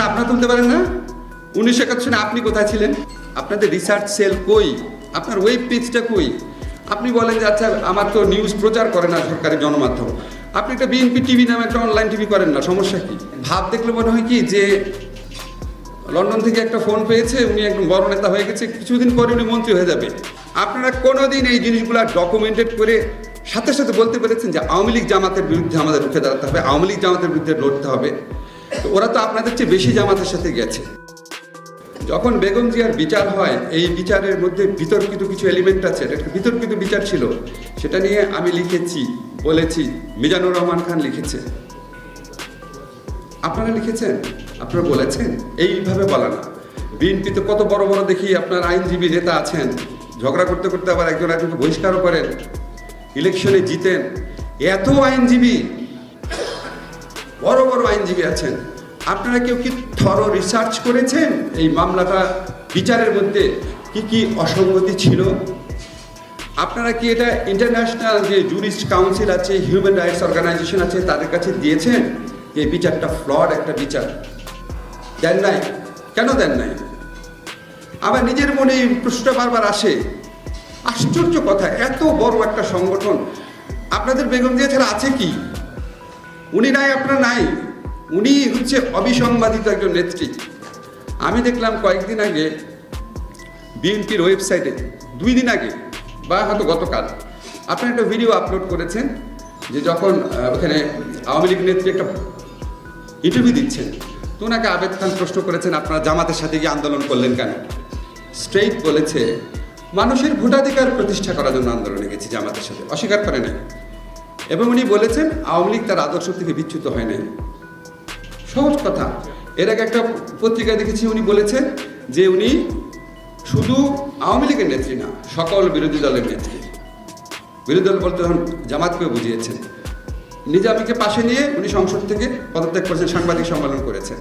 আপনারা তুলতে পারেন না? 1971 সালে আপনি কোথায় ছিলেন? আপনাদের রিসার্চ সেল কই? আপনার ওয়েব পেজটা কই? আপনি বলেন যে আচ্ছা আমার তো নিউজ প্রচার করে না সরকারি গণমাধ্যম, আপনি একটা বিএনপি টিভি নামে একটা অনলাইন টিভি করেন না, সমস্যা কি? ভাব দেখলে মনে হয় কি যে লন্ডন থেকে একটা ফোন পেয়েছে, উনি একদম বড় নেতা হয়ে গেছে, কিছুদিন পরে উনি মন্ত্রী হয়ে যাবে। আপনারা কোনোদিন এই জিনিসগুলো ডকুমেন্টেড করে সাথে সাথে বলতে পেরেছেন যে আওয়ামী লীগ জামাতের বিরুদ্ধে আমাদের রুখে দাঁড়াতে হবে, আওয়ামী লীগ জামাতের বিরুদ্ধে লড়তে হবে? তো ওরা তো আপনাদের চেয়ে বেশি জামাতের সাথে গেছে। যখন বেগম জিয়ার বিচার হয়, এই বিচারের মধ্যে বিতর্কিত কিছু এলিমেন্ট আছে, এটা একটা বিতর্কিত বিচার ছিল, সেটা নিয়ে আমি লিখেছি, বলেছি, মিজানুর রহমান খান লিখেছে, আপনারা লিখেছেন, আপনারা বলেছেন। এইভাবে বলা না। বিএনপিতে কত বড় বড় দেখি আপনার আইনজীবী নেতা আছেন, ঝগড়া করতে করতে আবার একজন একজনকে বহিষ্কারও করেন, ইলেকশনে জিতেন। এত আইনজীবী, বড় বড় আইনজীবী আছেন, আপনারা কেউ কি থরো রিসার্চ করেছেন এই মামলাটা বিচারের মধ্যে কি কি অসঙ্গতি ছিল? আপনারা কি এটা ইন্টারন্যাশনাল যে জুরিস্ট কাউন্সিল আছে, হিউম্যান রাইটস অর্গানাইজেশন আছে, তাদের কাছে দিয়েছেন যে এই বিচারটা ফ্লড একটা বিচার? দেন নাই। কেন দেন নাই? আবার নিজের মনে এই প্রশ্নটা বারবার আসে। আশ্চর্য কথা, এত বড় একটা সংগঠন, আপনাদের বেগম জিয়া ছাড়া আছে কি? উনি নাই, আপনারা নাই। উনি হচ্ছে অবিসংবাদিত একজন নেত্রী। আমি দেখলাম কয়েকদিন আগে বিএনপির ওয়েবসাইটে, 2 দিন আগে বা হয়তো গতকাল, আপনারা একটা ভিডিও আপলোড করেছেন যে যখন ওখানে আওয়ামী লীগ নেত্রী একটা ইন্টারভিউ দিচ্ছেন, তো ওনাকে আবেদ খান প্রশ্ন করেছেন আপনারা জামাতের সাথে গিয়ে আন্দোলন করলেন কেন? স্ট্রেইট বলেছে মানুষের ভোটাধিকার প্রতিষ্ঠা করার জন্য আন্দোলনে গেছি জামাতের সাথে, অস্বীকার করে নাই। এবং উনি বলেছেন আওয়ামী লীগ তার আদর্শ থেকে বিচ্যুত হয় নাই। সহজ কথা। এর আগে একটা পত্রিকায় দেখেছি উনি বলেছেন যে উনি শুধু আওয়ামী লীগের নেত্রী না, সকল বিরোধী দলের নেত্রী। বিরোধী দল বলতে তখন জামাতকেও বুঝিয়েছেন। নিজামীকে পাশে নিয়ে উনি সংসদ থেকে পদত্যাগ করেছেন, সাংবাদিক সম্মেলন করেছেন।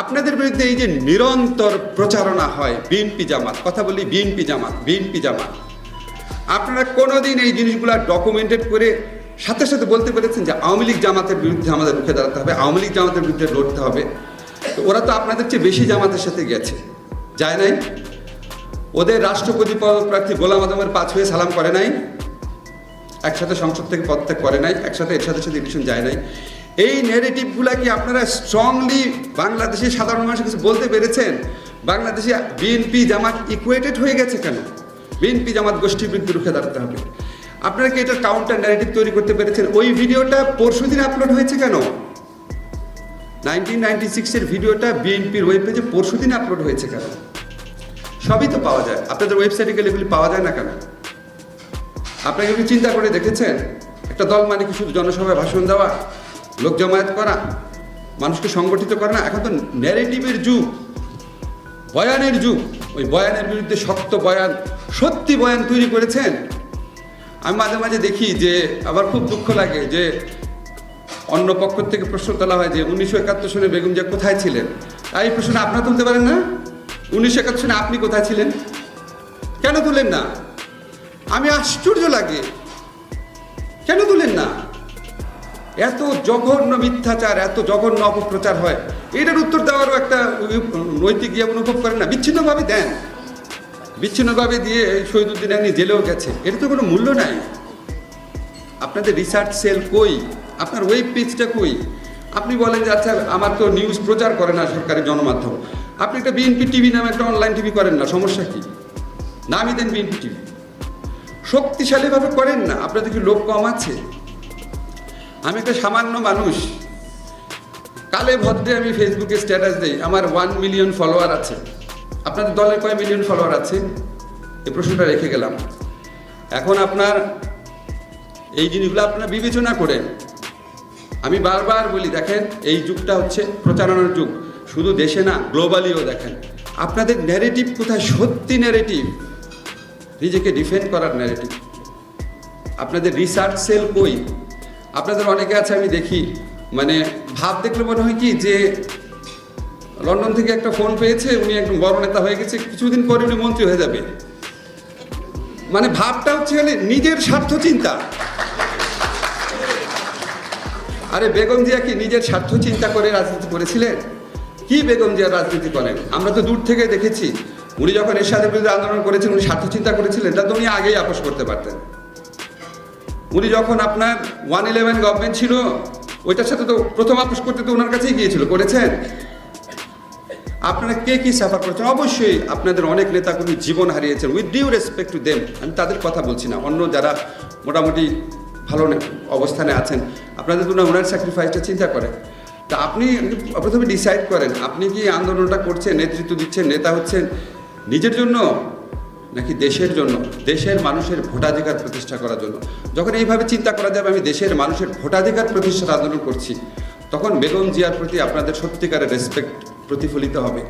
আপনাদের বিরুদ্ধে এই যে নিরন্তর প্রচারণা হয় বিএনপি জামাত, কথা বলি বিএনপি জামাত, বিএনপি জামাত, আপনারা কোনোদিন এই জিনিসগুলো ডকুমেন্টেড করে সাথে সাথে বলতে পেরেছেন যে আওয়ামী লীগ জামাতের বিরুদ্ধে আমাদের রুখে দাঁড়াতে হবে, আওয়ামী লীগ জামাতের বিরুদ্ধে লড়তে হবে? তো ওরা তো আপনাদের চেয়ে বেশি জামাতের সাথে গেছে, যায় নাই? ওদের রাষ্ট্রপতি পদপ্রার্থী গোলাম আজমের পা ছুঁয়ে সালাম করে নাই, একসাথে সংসদ থেকে পদত্যাগ করে নাই, একসাথে এর সাথে সাথে ইলেকশন যায় নাই। এই নেগেটিভগুলা কি আপনারা স্ট্রংলি বাংলাদেশের সাধারণ মানুষের কাছে বলতে পেরেছেন? বাংলাদেশে বিএনপি জামাত ইকুয়েটেড হয়ে গেছে কেন? বিএনপি জামাত গোষ্ঠীর বিরুদ্ধে রুখে দাঁড়াতে হবে। আপনারা কি এটার কাউন্টার ন্যারেটিভ তৈরি করতে পেরেছেন? ওই ভিডিওটা পরশুদিন আপলোড হয়েছে কেন? 1996-এর ভিডিওটা বিএনপির ওয়েব পেজে পরশুদিন আপলোড হয়েছে কেন? সবই তো পাওয়া যায়, আপনাদের ওয়েবসাইটে গেলে এগুলি পাওয়া যায় না কেন? আপনাকে কি চিন্তা করে দেখেছেন? একটা দল মানে কি শুধু জনসভায় ভাষণ দেওয়া, লোক জমায়েত করা, মানুষকে সংগঠিত করা না? এখন তো ন্যারেটিভের যুগ, বয়ানের যুগ। ওই বয়ানের বিরুদ্ধে শক্ত বয়ান, সত্যি বয়ান তৈরি করেছেন। আমি মাঝে মাঝে দেখি যে আবার খুব দুঃখ লাগে যে অন্য পক্ষ থেকে প্রশ্ন তোলা হয় যে 1971 সালে বেগম জিয়া কোথায় ছিলেন? এই প্রশ্ন আপনারা তুলতে পারেন না? 1971 সালে আপনি কোথায় ছিলেন? কেন তুলেন না? আমি আশ্চর্য লাগে, কেন তুলেন না? এত জঘন্য মিথ্যাচার, এত জঘন্য অপপ্রচার হয়, এটার উত্তর দেওয়ারও একটা নৈতিক ইয়ে অনুভব করেন না? বিচ্ছিন্নভাবে দেন, বিচ্ছিন্নভাবে দিয়ে শহীদুদ্দিন আপনি জেলেও গেছে, এটা তো কোনো মূল্য নাই। আপনাদের রিসার্চ সেল কই? আপনার ওয়েব পেজটা কই? আপনি বলেন যে আচ্ছা আমার তো নিউজ প্রচার করে না সরকারি গণমাধ্যম, আপনি একটা বিএনপি টিভি নামে একটা অনলাইন টিভি করেন না, সমস্যা কি? নামই দেন বিএনপি টিভি, শক্তিশালীভাবে করেন না। আপনাদের কি লোক কম আছে? আমি একটা সামান্য মানুষ, কালে ভদ্রে আমি ফেসবুকে স্ট্যাটাস দিই, আমার 1 মিলিয়ন ফলোয়ার আছে। আপনাদের দলের কয় মিলিয়ন ফলোয়ার আছে? এই প্রশ্নটা রেখে গেলাম। এখন আপনার এই জিনিসগুলো আপনারা বিবেচনা করেন। আমি বারবার বলি, দেখেন এই যুগটা হচ্ছে প্রচারণার যুগ, শুধু দেশে না গ্লোবালিও। দেখেন আপনাদের ন্যারেটিভ কোথায়? সত্যি ন্যারেটিভ, নিজেকে ডিফেন্ড করার ন্যারেটিভ। আপনাদের রিসার্চ সেল কই? আপনাদের অনেকে আছে আমি দেখি, মানে ভাব দেখলে মনে হয় কি যে লন্ডন থেকে একটা ফোন পেয়েছে, উনি একদম বড় নেতা হয়ে গেছে, কিছুদিন পরে উনি মন্ত্রী হয়ে যাবে। মানে ভাবটা হচ্ছে নিজের স্বার্থ চিন্তা। আরে বেগম জিয়া কি নিজের স্বার্থ চিন্তা করে রাজনীতি করেছিলেন? কি বেগম জিয়া রাজনীতি করেন? আমরা তো দূর থেকে দেখেছি। উনি যখন এরশাদের বিরুদ্ধে আন্দোলন করেছেন, উনি স্বার্থ চিন্তা করেছিলেন, তা তো উনি আগেই আপোষ করতে পারতেন। উনি যখন আপনার 111 গভর্নমেন্ট ছিল, ওইটার সাথে তো প্রথম আপোষ করতে তো ওনার কাছেই গিয়েছিল, করেছেন? আপনারা কে কি সাফার করেছেন? অবশ্যই আপনাদের অনেক নেতাকর্মী জীবন হারিয়েছেন, with due respect to them. আমি তাদের কথা বলছি না, অন্য যারা মোটামুটি ভালো অবস্থানে আছেন, আপনাদের তো ওনার স্যাক্রিফাইসটা চিন্তা করেন। তা আপনি প্রথমে ডিসাইড করেন, আপনি কি আন্দোলনটা করছেন, নেতৃত্ব দিচ্ছেন, নেতা হচ্ছেন নিজের জন্য নাকি দেশের জন্য, দেশের মানুষের ভোটাধিকার প্রতিষ্ঠা করার জন্য? যখন এইভাবে চিন্তা করা যাবে আমি দেশের মানুষের ভোটাধিকার প্রতিষ্ঠার আন্দোলন করছি, তখন বেগম জিয়ার প্রতি আপনাদের সত্যিকারের রেসপেক্ট প্রতিফলিত হবে।